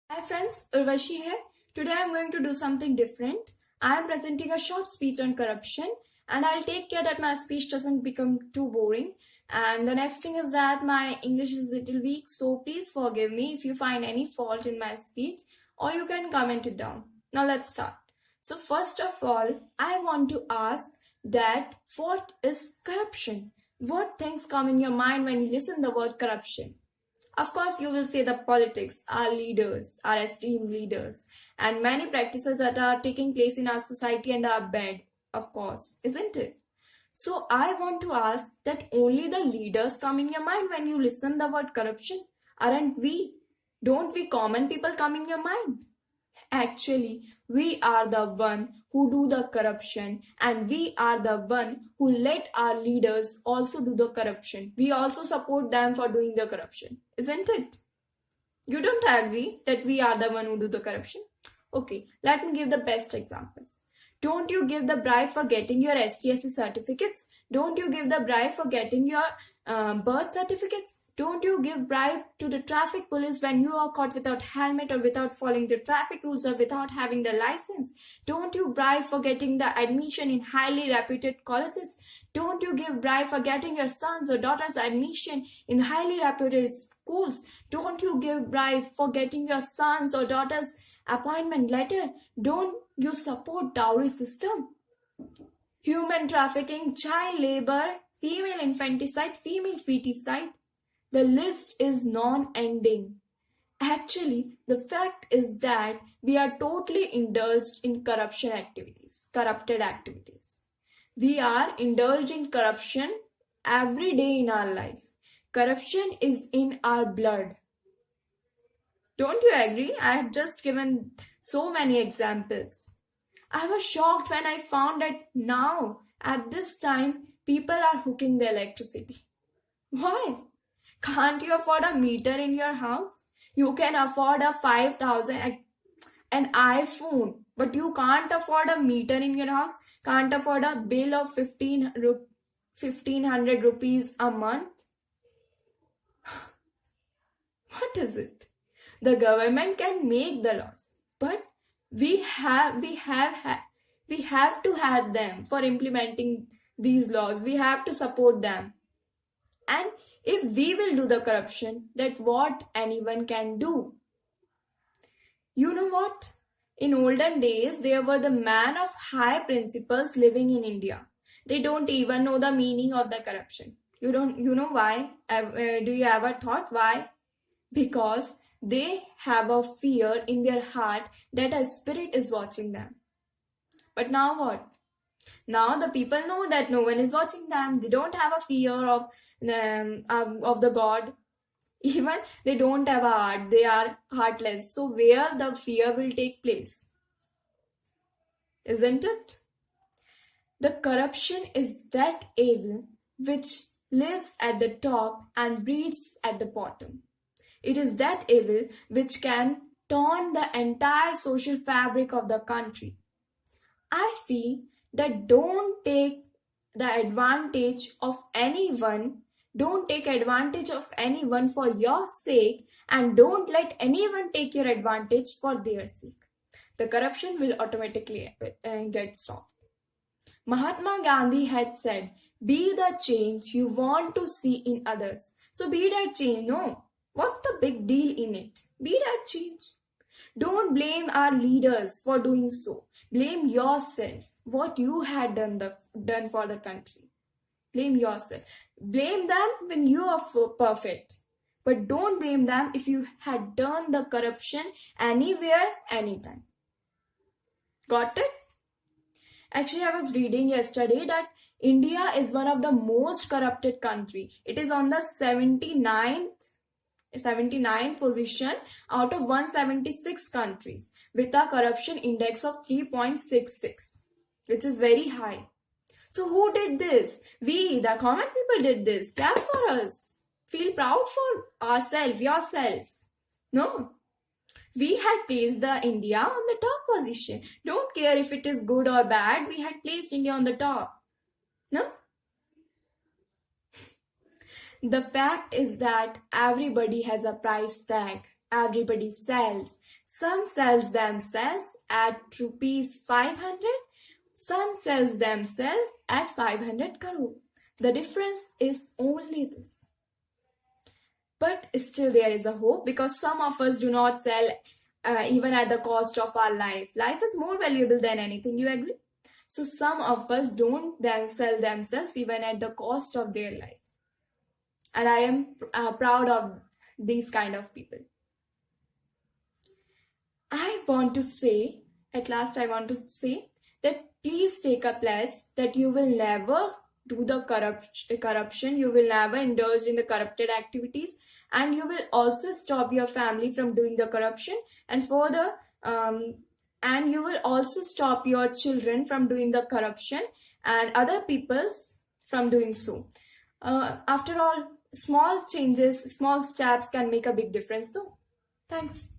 Hi friends, Urvashi here. Today I am going to do something different. I am presenting a short speech on corruption and I'll take care that my speech doesn't become too boring. And the next thing is that my English is a little weak, so please forgive me if you find any fault in my speech or you can comment it down. Now let's start. So first of all, I want to ask that what is corruption? What things come in your mind when you listen the word corruption? Of course, you will say the politics, our leaders, our esteemed leaders, and many practices that are taking place in our society and are bad, of course, isn't it? So I want to ask that only the leaders come in your mind when you listen the word corruption? Aren't we? Don't we common people come in your mind? Actually, we are the one who do the corruption and we are the one who let our leaders also do the corruption. We also support them for doing the corruption, isn't it? You don't agree that we are the one who do the corruption? Okay, let me give the best examples. Don't you give the bribe for getting your STSC certificates? Don't you give the bribe for getting your birth certificates? Don't you give bribe to the traffic police when you are caught without helmet or without following the traffic rules or without having the license? Don't you bribe for getting the admission in highly reputed colleges? Don't you give bribe for getting your sons or daughters admission in highly reputed schools? Don't you give bribe for getting your sons or daughters appointment letter? Don't you support dowry system? Human trafficking, child labor, female infanticide, female feticide. The list is non-ending. Actually, the fact is that we are totally indulged in corrupted activities. We are indulged in corruption every day in our life. Corruption is in our blood. Don't you agree? I have just given so many examples. I was shocked when I found that now, at this time, people are hooking the electricity. Why? Can't you afford a meter in your house? You can afford a 5,000 an iPhone, but you can't afford a meter in your house, can't afford a bill of 1500 rupees a month. What is it? The government can make the laws, but we have to have them for implementing these laws. We have to support them. And if we will do the corruption, that what anyone can do. You know what? In olden days, there were the men of high principles living in India. They don't even know the meaning of the corruption. You know why? Do you ever thought why? Because they have a fear in their heart that a spirit is watching them. But now what? Now the people know that no one is watching them. They don't have a fear of the God. Even they don't have a heart. They are heartless. So where the fear will take place? Isn't it? The corruption is that evil which lives at the top and breathes at the bottom. It is that evil which can turn the entire social fabric of the country. I feel that don't take advantage of anyone for your sake, and don't let anyone take your advantage for their sake. The corruption will automatically get stopped. Mahatma Gandhi had said, be the change you want to see in others. So be that change, no? What's the big deal in it? Be that change. Don't blame our leaders for doing so. Blame yourself. What you had done for the country. Blame yourself. Blame them when you are perfect. But don't blame them if you had done the corruption anywhere, anytime. Got it? Actually, I was reading yesterday that India is one of the most corrupted country. It is on the 79th position out of 176 countries with a corruption index of 3.66, which is very high. So who did this? We, the common people, did this. Clap for us. Feel proud for ourselves, yourself. No. We had placed the India on the top position. Don't care if it is good or bad. We had placed India on the top. No? The fact is that everybody has a price tag. everybody sells. Some sells themselves at rupees 500, some sells themselves at 500 crore. The difference is only this. But still there is a hope, because some of us do not sell even at the cost of our life. Life is more valuable than anything, you agree? So some of us don't then sell themselves even at the cost of their life. And I am proud of these kind of people. I want to say that please take a pledge that you will never do the corruption, you will never indulge in the corrupted activities, and you will also stop your family from doing the corruption, and and you will also stop your children from doing the corruption and other people's from doing so. After all, small changes, small steps can make a big difference though. Thanks.